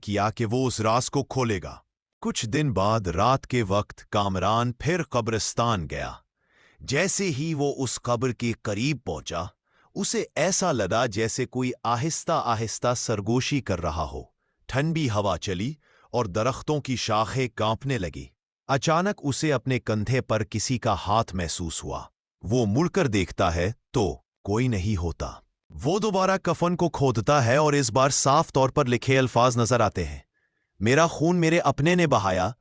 किया कि वो उस राज को खोलेगा। कुछ दिन बाद रात के वक्त कामरान फिर कब्रिस्तान गया। जैसे ही वो उस कब्र के करीब पहुंचा, उसे ऐसा लगा जैसे कोई आहिस्ता आहिस्ता सरगोशी कर रहा हो। ठंडी हवा चली और दरख्तों की शाखें कांपने लगी। अचानक उसे अपने कंधे पर किसी का हाथ महसूस हुआ। वो मुड़कर देखता है तो कोई नहीं होता। वो दोबारा कफन को खोदता है और इस बार साफ तौर पर लिखे अल्फाज नजर आते हैं, मेरा खून मेरे अपने ने बहाया,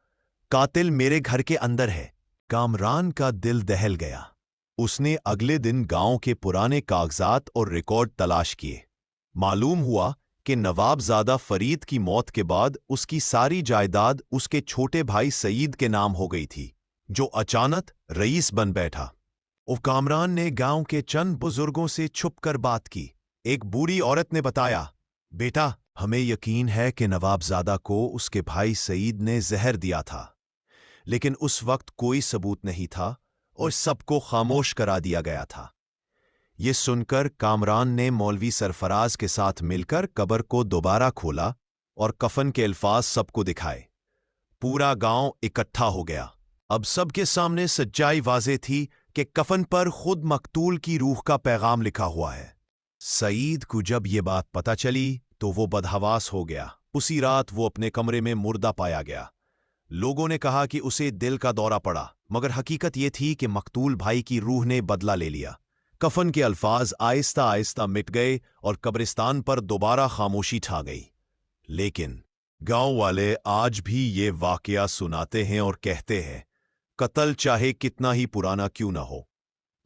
कातिल मेरे घर के अंदर है। कामरान का दिल दहल गया। उसने अगले दिन गांव के पुराने कागजात और रिकॉर्ड तलाश किए। मालूम हुआ कि नवाबजादा फरीद की मौत के बाद उसकी सारी जायदाद उसके छोटे भाई सईद के नाम हो गई थी, जो अचानक रईस बन बैठा। कामरान ने गांव के चंद बुजुर्गों से छुपकर बात की। एक बूढ़ी औरत ने बताया, बेटा, हमें यकीन है कि नवाबजादा को उसके भाई सईद ने जहर दिया था, लेकिन उस वक्त कोई सबूत नहीं था और सबको खामोश करा दिया गया था। ये सुनकर कामरान ने मौलवी सरफराज के साथ मिलकर कब्र को दोबारा खोला और कफन के अल्फाज सबको दिखाए। पूरा गांव इकट्ठा हो गया। अब सबके सामने सच्चाई वाज़ेह थी कि कफन पर खुद मकतूल की रूह का पैगाम लिखा हुआ है। सईद को जब ये बात पता चली तो वो बदहवास हो गया। उसी रात वो अपने कमरे में मुर्दा पाया गया। लोगों ने कहा कि उसे दिल का दौरा पड़ा, मगर हकीकत ये थी कि मकतूल भाई की रूह ने बदला ले लिया। कफन के अल्फाज आहिस्ता आहिस्ता मिट गए और कब्रिस्तान पर दोबारा खामोशी छा गई। लेकिन गांव वाले आज भी ये वाकया सुनाते हैं और कहते हैं, कत्ल चाहे कितना ही पुराना क्यों न हो,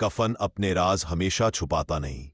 कफन अपने राज हमेशा छुपाता नहीं।